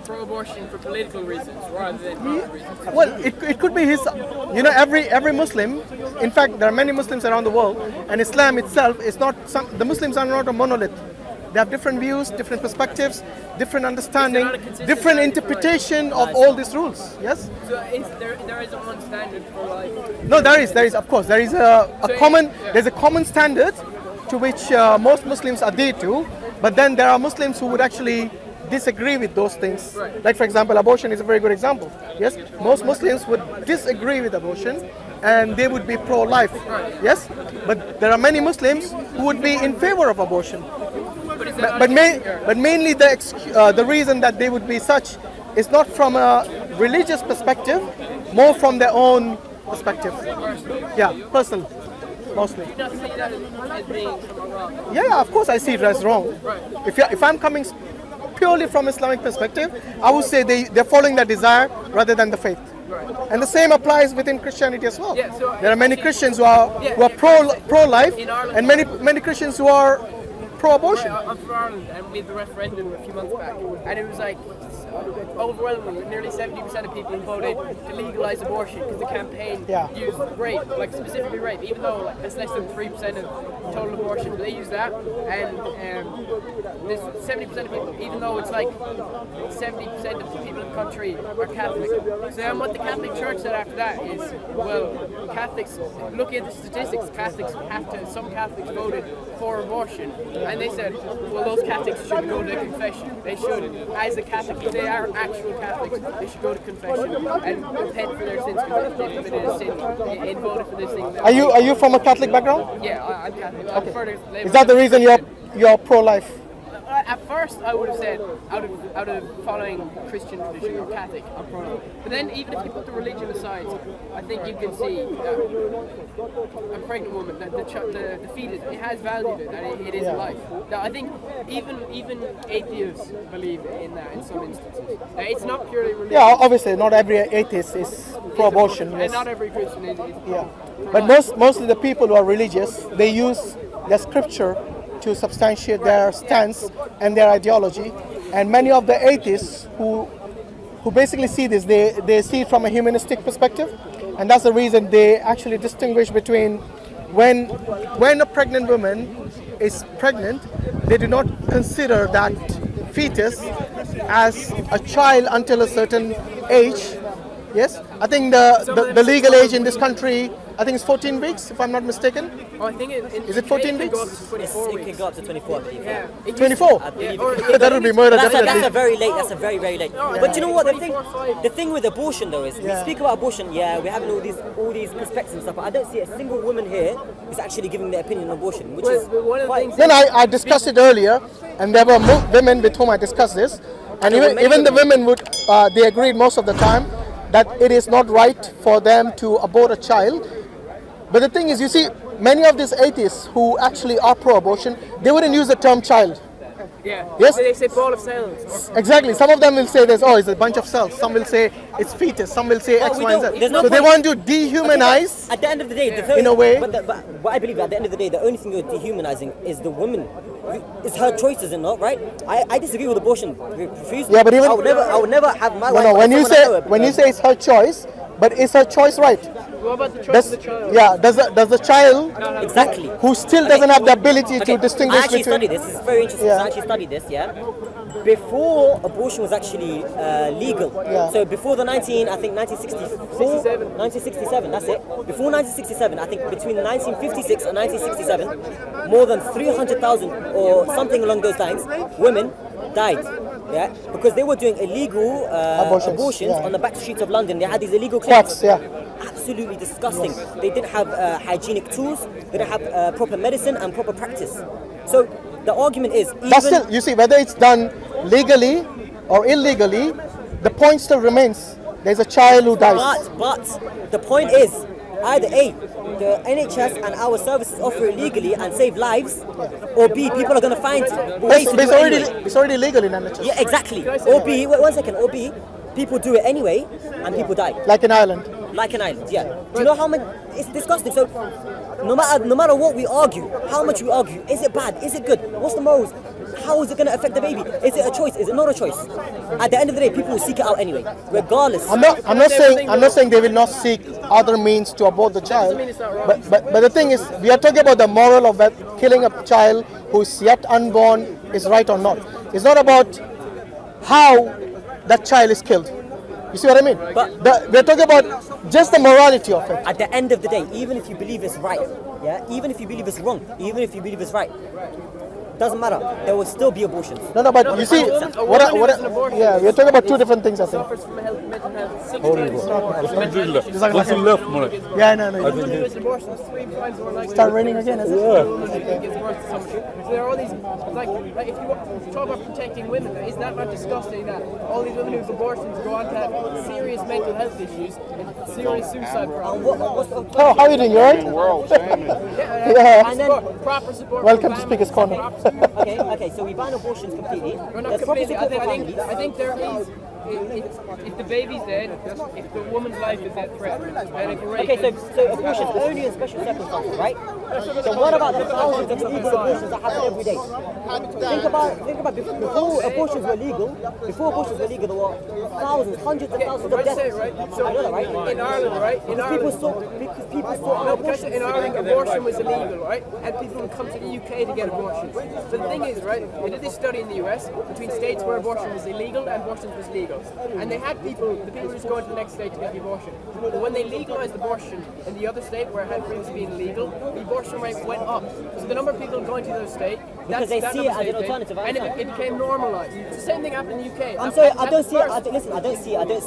pro-abortion for political reasons rather than health reasons. Well, it could be his, every Muslim, in fact, there are many Muslims around the world, and Islam itself is not, the Muslims are not a monolith. They have different views, different perspectives, different understanding, different interpretation of all these rules. Yes? So there isn't one standard for life? No, there is, of course. There is there's a common standard to which most Muslims adhere to, but then there are Muslims who would actually disagree with those things. Right. Like, for example, abortion is a very good example. Yes, most Muslims would disagree with abortion and they would be pro-life. Right. Yes, but there are many Muslims who would be in favor of abortion. But mainly the reason that they would be such is not from a religious perspective, more from their own perspective. Yeah, personal, mostly. You don't see that as being wrong? Yeah, of course I see it as wrong. Right. If I'm coming purely from Islamic perspective, I would say they're following their desire rather than the faith. Right. And the same applies within Christianity as well. Yeah, so there are many Christians who are pro-life, and many Christians who are pro-abortion. I'm from Ireland, and we had the referendum a few months back, and it was like overwhelmingly, nearly 70% of people voted to legalise abortion because the campaign used rape, like specifically rape, even though like that's less than 3% of total abortion. But they used that, and there's 70% of people, even though it's like 70% of the people in the country are Catholic. So then what the Catholic Church said after that is, well, Catholics, looking at the statistics, some Catholics voted for abortion, and they said, well, those Catholics should go to confession. They should, as a Catholic, if they are actual Catholics, they should go to confession and repent for their sins because they've committed a sin and voted for this thing. Are you from a Catholic background? Yeah, I'm Catholic. Okay. Is that the reason you're pro-life? At first, I would have said, out of following Christian tradition or Catholic, I'm pro-life. But then, even if you put the religion aside, I think you can see that a pregnant woman, that the fetus, it has value, that it is life. Now, I think even atheists believe in that in some instances. Now, it's not purely religious. Yeah, obviously, not every atheist is pro-abortion. Yes. And not every Christian is but mostly the people who are religious, they use their scripture to substantiate their stance and their ideology, and many of the atheists who basically see this, they see it from a humanistic perspective, and that's the reason they actually distinguish between when a pregnant woman is pregnant, they do not consider that fetus as a child until a certain age. Yes, I think the legal age in this country, I think it's 14 weeks, if I'm not mistaken. Oh, I think is it 14 weeks? It can go up to 24, I believe. Yeah. 24? That would be murder, definitely. That's a very late, that's a very, very late. But you know what, the thing with abortion though is, we speak about abortion, we're having all these perspectives and stuff, but I don't see a single woman here who's actually giving their opinion on abortion, which is quite... Then I discussed it earlier, and there were women with whom I discussed this, and even the women would, they agreed most of the time that it is not right for them to abort a child. But the thing is, you see, many of these atheists who actually are pro-abortion, they wouldn't use the term child. Yeah. Yes? They say ball of cells. Exactly. Some of them will say this, it's a bunch of cells. Some will say it's fetus. Some will say X, Y, and Z. So they want to dehumanize. At the end of the day, in a way. But what I believe, at the end of the day, the only thing you're dehumanizing is the woman. It's her choice, is it not? Right? I disagree with abortion. Yeah, but even I would never have my wife. No. When you say it's her choice, but is her choice right? What about the choice of the child? Yeah, does the child exactly who still doesn't have the ability to distinguish between... I actually studied this. It's very interesting. I actually studied this. Before abortion was actually legal. So before the 1967. That's it. Before 1967, I think between 1956 and 1967, more than 300,000 or something along those lines, women died. Yeah, because they were doing illegal abortions on the back streets of London. They had these illegal clinics. Absolutely disgusting. They didn't have hygienic tools. They didn't have proper medicine and proper practice. So the argument is, but still, you see, whether it's done legally or illegally, the point still remains. There's a child who dies. But the point is, either A, the NHS and our services offer it legally and save lives, or B, people are going to find ways to do it anyway. It's already legal in NHS. Yeah, exactly. Or B, wait 1 second, or B, people do it anyway and people die. Like in Ireland. Like in Ireland, yeah. Do you know how much? It's disgusting. So, no matter what we argue, how much we argue, is it bad? Is it good? What's the morals? How is it going to affect the baby? Is it a choice? is it not a choice? At the end of the day, people will seek it out anyway, regardless. I'm not saying they will not seek other means to abort the child. But the thing is, we are talking about the moral of that killing a child who is yet unborn is right or not. It's not about how that child is killed. You see what I mean? But we're talking about just the morality of it. at the end of the day, even if you believe it's right, yeah, even if you believe it's wrong, even if you believe it's right, doesn't matter. There will still be abortions. No, but you see, yeah, we're talking about two different things, I think. Suffers from mental health. Yeah, no. Abortions 3 times more likely. Start raining again, is it? It gets worse to somebody. So there are all these, like if you talk about protecting women, is that not disgusting that all these women who have abortions go on to have serious mental health issues and serious suicide problems? How are you doing? You alright? Yeah. And then, Proper support. Welcome to Speakerscorner. okay, so we ban abortions completely. No, not There's proper completely. support for families. I think there is. If the baby's dead, if the woman's life is at threat, then if rape. Okay, so abortions only in special circumstances, right? So what about the thousands of illegal abortions that happen every day? Think about before abortions were legal. Before abortions were legal, there were thousands, hundreds of thousands of deaths. Right? So I know that, right? In Ireland, right? In Ireland, People sought no, abortion. because in Ireland abortion was illegal, right? And people would come to the UK to get abortions. So the thing is, right? They did this study in the US between states where abortion was illegal and abortion was legal, and they had the people just going to the next state to get the abortion. But when they legalized abortion in the other state where it had previously been illegal, the abortion rate went up. So the number of people going to those states, Because they see it as an alternative. and it became normalized. It's the same thing happened in the UK. I'm sorry, I don't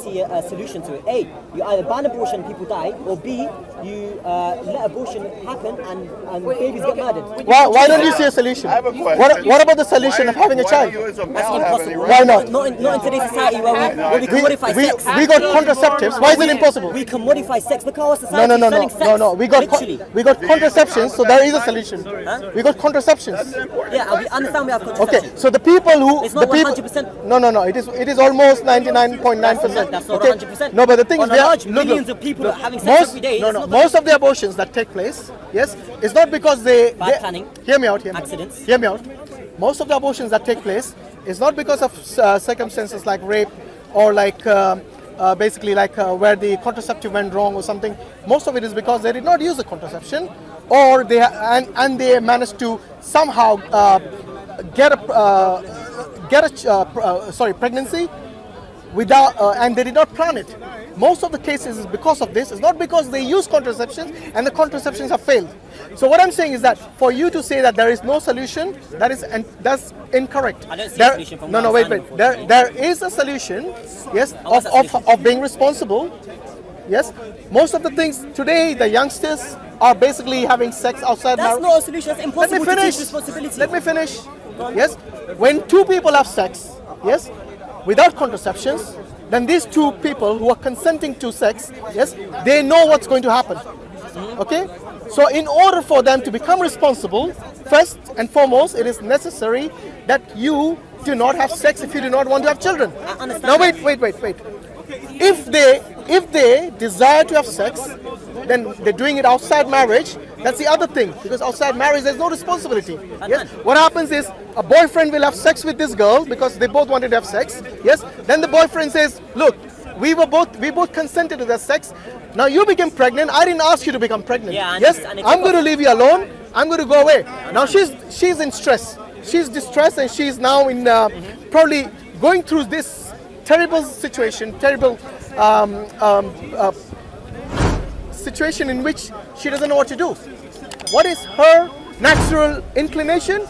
see a solution to it. A, you either ban abortion and people die, or B, you let abortion happen and babies get murdered. Why don't you see a solution? I have a question. What about the solution of having a child? That's impossible. Why not? Not in today's society where we commodify sex. We got contraceptives. Why is it impossible? We commodify sex. Look how our society No. is selling sex. We got contraceptions, so there is a solution. We got contraceptions. Yeah, we understand we have contraception. Okay, so the people who It's not the people 100%. No, it is almost 99.9%. That's not Okay? 100%. No, but the thing On is, a large millions of people that are having sex every day. it's not most of the abortions that take place, yes, it's not because Bad planning. Hear me out. Accidents. Hear me out. Most of the abortions that take place is not because of circumstances like rape or like basically like where the contraceptive went wrong or something. Most of it is because they did not use the contraception, or they they managed to somehow get a pregnancy without and they did not plan it. Most of the cases is because of this. It's not because they use contraceptions and the contraceptions have failed. So what I'm saying is that for you to say that there is no solution, that's incorrect. I don't see a solution from No, wait. There is a solution, yes, of being responsible. Yes, most of the things today, the youngsters are basically having sex outside That's marriage. not a solution. That's impossible to take responsibility. Let me finish. Yes, when two people have sex, yes, without contraceptions, then these two people who are consenting to sex, yes, they know what's going to happen. Okay? So in order for them to become responsible, first and foremost, it is necessary that you do not have sex if you do not want to have children. I understand. Now wait. If they desire to have sex, then they're doing it outside marriage. That's the other thing, because outside marriage there's no responsibility. Yes. What happens is a boyfriend will have sex with this girl because they both wanted to have sex. Yes. Then the boyfriend says, "Look, we both consented to that sex. Now you became pregnant. I didn't ask you to become pregnant. Yeah, yes. I'm going to leave you alone. I'm going to go away." Now she's in stress. She's distressed, and she's now in probably going through this terrible situation, situation in which she doesn't know what to do. What is her natural inclination?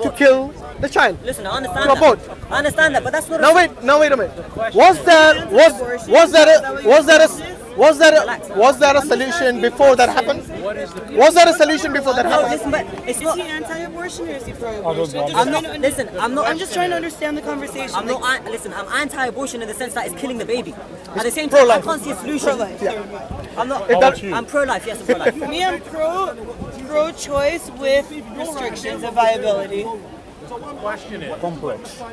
To kill the child. Listen, I understand To abort. that. I understand that, but that's not. Now wait a minute. Was there a solution before that happened? Was there a solution before that No, happened? listen, but it's Is not. he anti-abortion or is he pro-abortion? I'm not. Listen, I'm not. I'm just trying to understand the conversation. I'm not. Listen, I'm anti-abortion in the sense that it's killing the baby. At the same time, I pro-life. can't see a solution. I'm not. I'm pro-life. Yes, I'm pro-life. For me, I'm pro-choice with restrictions of viability. Complex. We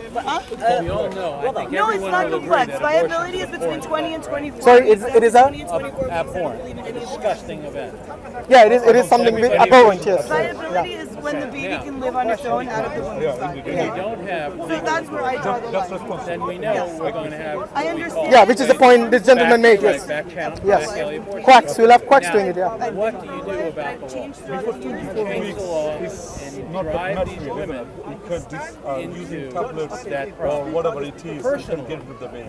all know. I think No, it's not complex. Viability is between 20 and 24. Sorry, it is a 20 and 24 abhorrent, disgusting event. yeah. It is something abhorrent. Yes. Viability is when the baby can live on its own out of the woman's body. If we don't have So that's where I draw the line. then we know we're going to have. I understand. Yeah, which is the point this gentleman made. Yes. Back channel. Yes. Back alley abortion. Quacks. We'll have quacks Now, doing it. Yeah. What do you do about the law? Change Change the law and drive these women because this using into tablets that or problem. whatever it is, you Personal. can get with the baby.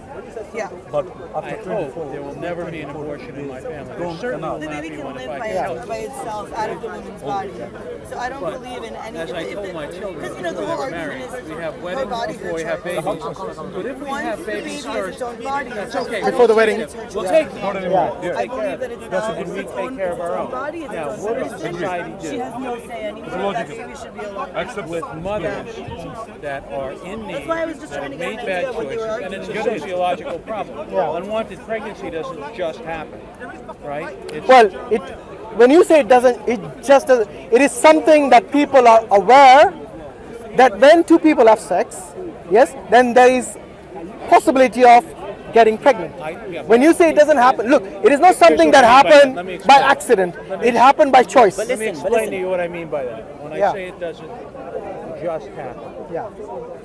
Yeah. But I after hope 24, there will never be an abortion in my family. There Don't certainly will The not baby be can one if live I by, can help by it. itself out of the woman's body. So I don't But believe in any as I if told it- my children because, you know, the before whole they were argument married, is we have her weddings body, before her we have choice. babies. But if we Once have the babies baby is first, its own body, that's I okay. don't Before the think wedding. it's her We'll choice. take Not it. anymore. I Yeah. believe that it's we take care of our own. body, it's Now, its what own does decision. society She do has no say anymore. That baby should be alone. Accept with mothers that are in need, That's why I was just that trying have to get made an bad idea of what they were choices, and it's a arguing. sociological problem. Unwanted pregnancy doesn't just happen, right? It's, Well, when you say it doesn't, it just doesn't. It is something that people are aware that when two people have sex, yes, then there is possibility of getting pregnant. When you say it doesn't happen, look, it is not something that happened Let me by explain. accident. It happened by choice. But let me listen, explain to you what I mean by that. When I Yeah. say it doesn't just happen, Yeah.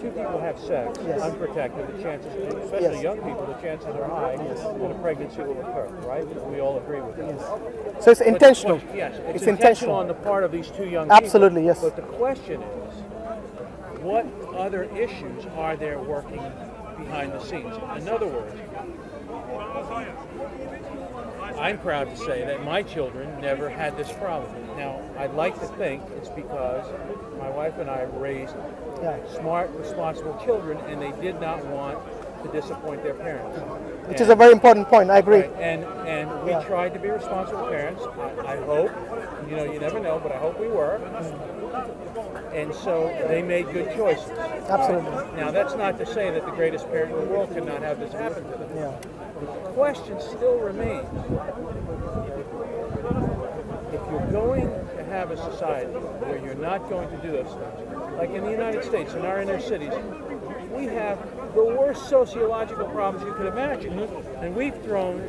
two people have sex, unprotected, the chances, especially Yes. young people, the chances are high that a pregnancy will occur, right? We all agree with that. So it's But the intentional. question- Yes, It's it's intentional intentional. on the part of these two young Absolutely, people. yes. But the question is, what other issues are there working behind the scenes? In other words, I'm proud to say that my children never had this problem. Now, I'd like to think it's because my wife and I raised smart, responsible children, and they did not want to disappoint their parents. Which is a very important point. I agree. Right, and we tried to be responsible parents. I hope, you know, you never know, but I hope we were. And so they made good choices. Absolutely. Now, that's not to say that the greatest parent in the world could not have this happen to them. The question still remains. If you're going to have a society where you're not going to do those things, like in the United States, in our inner cities, we have the worst sociological problems you could imagine. And we've thrown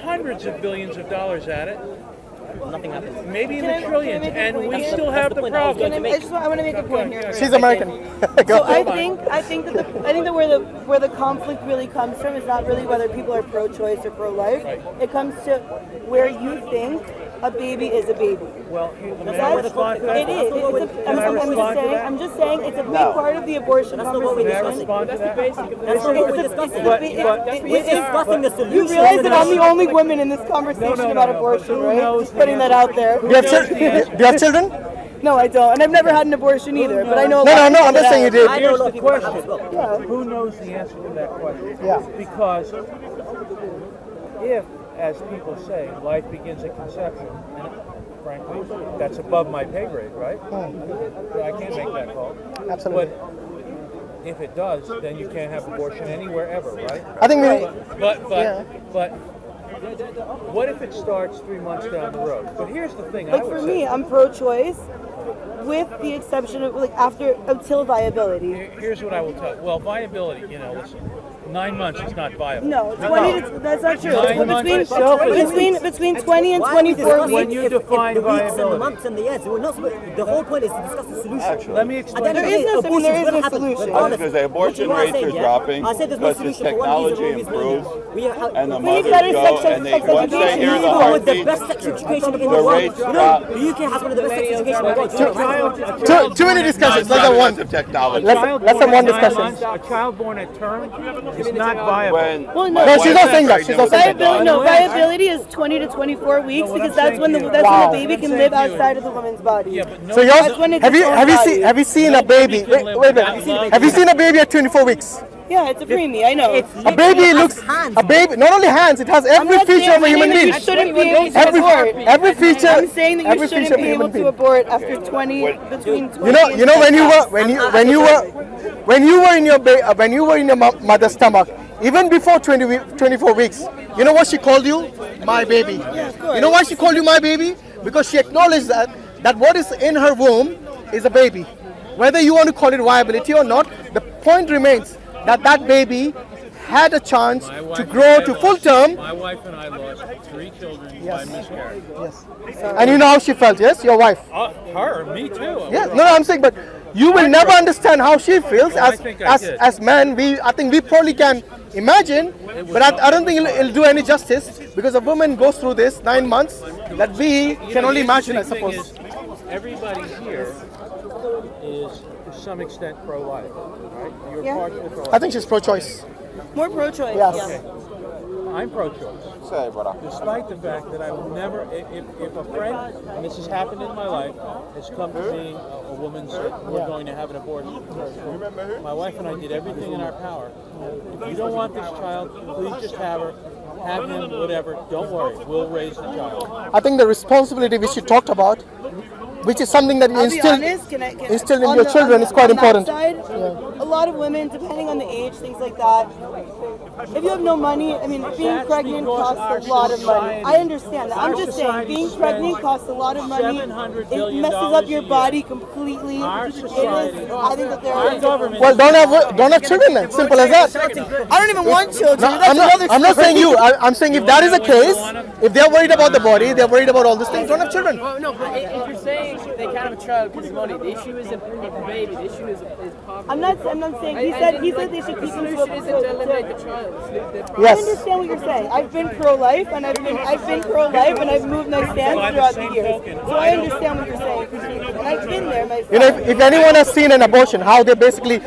hundreds of billions of dollars at it, Nothing happens. maybe in Can I- the can I trillions, make a and point we here? still That's have the the point I was problem. going to make. I want to make a point here. She's American. Go. So I think that where the conflict really comes from is not really whether people are pro-choice or pro-life. Right. It comes to where you think a baby is a baby. Well, may I That's, respond to that? it is. Can I respond to that? I'm just saying it's a big part of the abortion That's not what we're May I conversation. respond to that? That's not what we're discussing. But- We're discussing the solution. You realize that I'm the to only woman in this conversation no, about no, abortion, but who right? knows Just the putting that answer? out there. Do you have children? No, I don't, and I've never had an abortion either. But I know. No, I'm not saying you did. I know a Here's lot the of people that have question. as well. Who knows the answer to that question? Yeah. Because if, as people say, life begins at conception, and frankly, that's above my pay grade, right? So I can't make that call. Absolutely. But if it does, then you can't have abortion anywhere ever, right? I think But what if it starts 3 months down the road? But here's the thing. I Like would for say, me, I'm pro-choice, with the exception of like until viability. Here's what I will tell you. Well, viability, you know, listen, 9 months is not viable. No, 20 to, that's not true. Nine months itself is- Between 20 and Why are we 24 discussing When weeks. you if define the weeks and the viability. months and the years? We're not supposed, the whole point is to discuss the solution. Let me At the explain. end of the There is day, no- abortion's there is gonna no happen solution. regardless. Because the abortion What you are rates saying, are yeah? dropping I said there's no because solution as for one reason technology or reason only. improves We have, and the We need mothers better go sex and they education. once they hear the go with the heartbeat, best sex education in the the world. rates You know, drop. the UK has one of the best sex education in the world. You know, right? Too many discussions. Let's not have one. because of technology. Let's have one discussion. A child born at term is not viable. When Well, my no, she's wife not got saying that. She's pregnant not with saying my that. daughter, viability is 20 to 24 weeks what I'm because that's when saying to you- the Wow. baby can What I'm live saying to you- outside of the woman's body. Yeah, but no, So That's when it's its own body. have you seen a baby? can Wait, live wait a without minute. love. Have you seen a baby at 24 weeks? Yeah, it's a preemie. I know. A baby looks hands. a baby. Not only hands, it has I'm every not feature saying of a human that being. you shouldn't be able to Every abort. every feature. I'm saying that you every feature shouldn't of a be able human to being. abort after 20 between 20 You know when you were in your mother's stomach, even before 24 weeks, you know what she called you? My baby. You know why she called you my baby? Because she acknowledged that what is in her womb is a baby. Whether you want to call it viability or not, the point remains that baby had a chance My wife to and grow I to lost- full term. My wife and I lost 3 children by miscarriage. Yes. And you know how she felt, yes? Your wife. Her, me too. Yeah, no, I'm saying, but you will never understand how she feels. Oh, I think I did. As men, I think we probably can imagine, but I don't think it'll do any justice, because a woman goes through this 9 months that we can only imagine, I suppose. Everybody here is to some extent pro-life, right? You're Yeah. partially pro-life. I think she's pro-choice. More pro-choice. Yes. Yeah. I'm pro-choice. Despite the fact that I will never, if a friend, and this has happened in my life, has come to me, a woman said, we're going to have an abortion. My wife and I did everything in our power. If you don't want this child, please just have her, have him, whatever. Don't worry, we'll raise the child. I think the responsibility which you talked about, which is something that you I'll be instill honest, in on your the- children is quite on that important. side, a lot of women, depending on the age, things like that, if you have no money, I mean, being That's pregnant because costs a our lot of money. society- I understand that. I'm our just saying, society being spends pregnant costs a lot of money. $700 It billion messes up your a year. body completely. Our It is, society, I think that there our are government. Well, don't have children then. Simple as that. I don't even want children. No, That's another I'm not story. saying you. I'm saying if that is the case, if they're worried about the body, they're worried about all these things, don't have children. Well, no, but if you're saying they can't have a child because of money, the issue isn't the baby. The issue is poverty. I'm not saying. He said they should the keep them solution to isn't to eliminate the child. I Yes. understand what you're saying. I've been pro-life, and I've been pro-life, and I've moved my stance throughout the years. So I understand what you're saying, and I've been there myself. You know, if anyone has seen an abortion, how they basically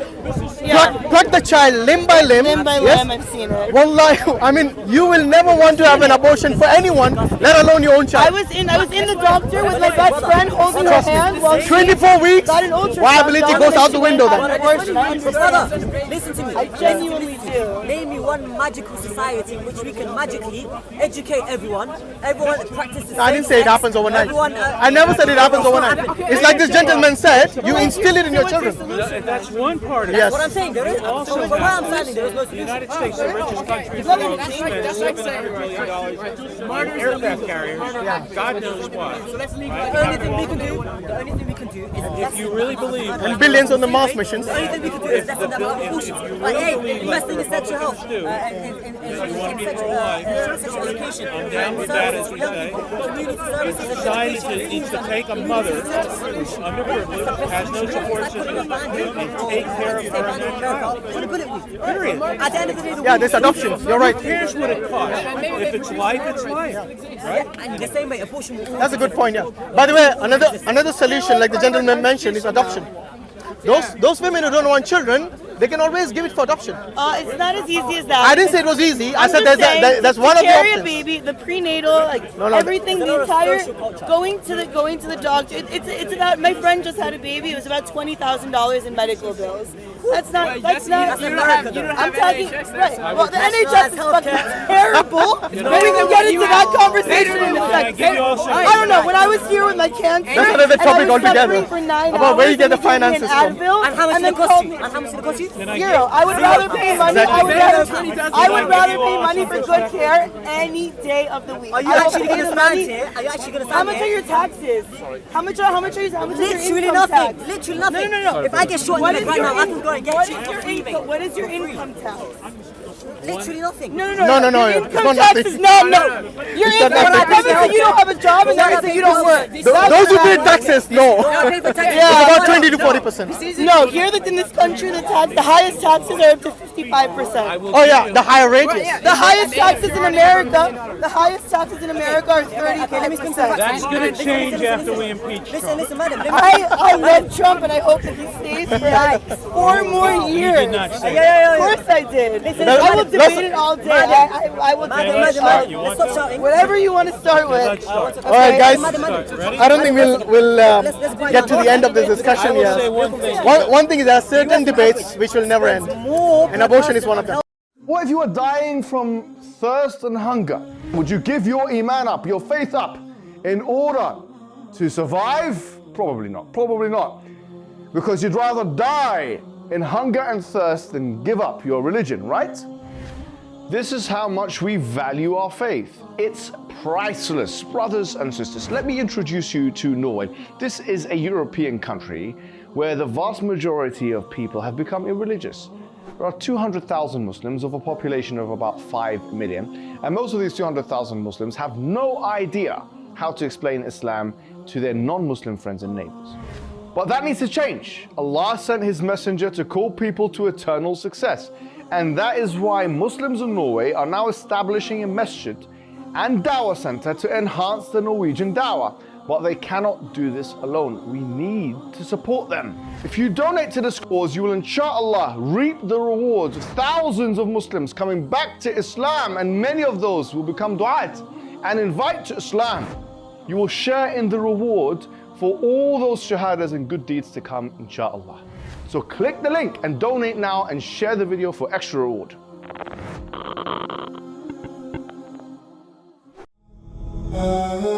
pluck the child limb by limb. Limb by Yes? limb, I've seen it. Wallahi, I mean, you will never want to have an abortion for anyone, let alone your own I child. was in the doctor with my best friend holding her hand while she 24 weeks, got an ultrasound viability done, goes and out she the went window on then. abortion. I Brother, understand. listen to me. I genuinely do. Name me one magical society in which we can magically educate everyone. Everyone practices. I didn't say it happens overnight. Everyone, I never said it happens overnight. It's like this gentleman said, you instill it in your children. That's one part of it. Yes. What I'm saying, there is. Also, So where I'm standing, there is no the solution. United States, the richest country in the world, That's spends like $700 saying, billion on aircraft carriers. God knows what. The only thing we can do is If you really believe And billions on the Mars missions. The only thing we can do is lessen that amount of abortions. Like, hey, investing in sexual health, and sexual education, down with that, as we say. community services. Society needs to take a mother who's underprivileged, has no support system, and take care of her and her child. Period. At the end of the day, the Yeah, this adoption. You're right. Who cares what it costs? If it's life, it's life. and the same way, abortion will That's a good point, yeah. By the way, another solution, like the gentleman mentioned, is adoption. Those women who don't want children, they can always give it for adoption. It's not as easy as that. I didn't say it was easy. I I'm said just saying, that's to one of the carry a options. baby, the prenatal, like no. everything, the entire going to the doctor. It's about. My friend just had a baby. It was about $20,000 in medical bills. That's not. You don't have I'm talking. NHS, Right. that's Well, the NHS is fucking terrible. Maybe we can get into that conversation in a second. I don't know. When I was here with my cancer, That's another and I topic was altogether. suffering for 9 About where hours, you get the and they gave me finances from. an Advil, And how much and did then it cost called you? me. And how much did it cost you? Zero. I would rather pay money. I would rather pay money for good care any day of the week. Are you I will actually pay going to the stand money. here? Are you actually going to How stand much here? are your taxes? How much are your Literally income nothing. tax? Literally nothing. No. If I get shot in What the is leg right your now, I can go and get what you is for your free, income? mate. What is your income tax? Literally nothing. No. No, Your it's income not tax nothing. is no. Your said income nothing. tax is you don't have a job and that means that you don't work. Those who pay taxes, no. I pay for taxes. It's about 20 to 40%. No, here in this country, the highest taxes are up to 55%. Oh yeah, the higher rates. The highest taxes in America, are 30%. That's going to change after we impeach Trump. Listen, madam. I love Trump and I hope that he stays for like 4 more years. did not say Of course I did. Listen, I will debate it all day. I will debate it all day. Let's stop shouting. Whatever you want to start with. Let's start. All right, guys. Ready? I don't think we'll get to the end of this I discussion will say here. one thing. One thing is there are certain debates which will never end, and abortion is one of them. What if you were dying from thirst and hunger? Would you give your iman up, your faith up, in order to survive? Probably not. Probably not. Because you'd rather die in hunger and thirst than give up your religion, right? This is how much we value our faith. It's priceless. Brothers and sisters, let me introduce you to Norway. This is a European country where the vast majority of people have become irreligious. There are 200,000 Muslims of a population of about 5 million, and most of these 200,000 Muslims have no idea how to explain Islam to their non-Muslim friends and neighbors. But that needs to change. Allah sent His messenger to call people to eternal success, and that is why Muslims in Norway are now establishing a masjid and Dawah center to enhance the Norwegian Dawah. But they cannot do this alone. We need to support them. If you donate to this cause, you will inshallah reap the rewards of thousands of Muslims coming back to Islam, and many of those will become du'at and invite to Islam. You will share in the reward for all those shahadas and good deeds to come, inshallah. So click the link and donate now and share the video for extra reward. Ah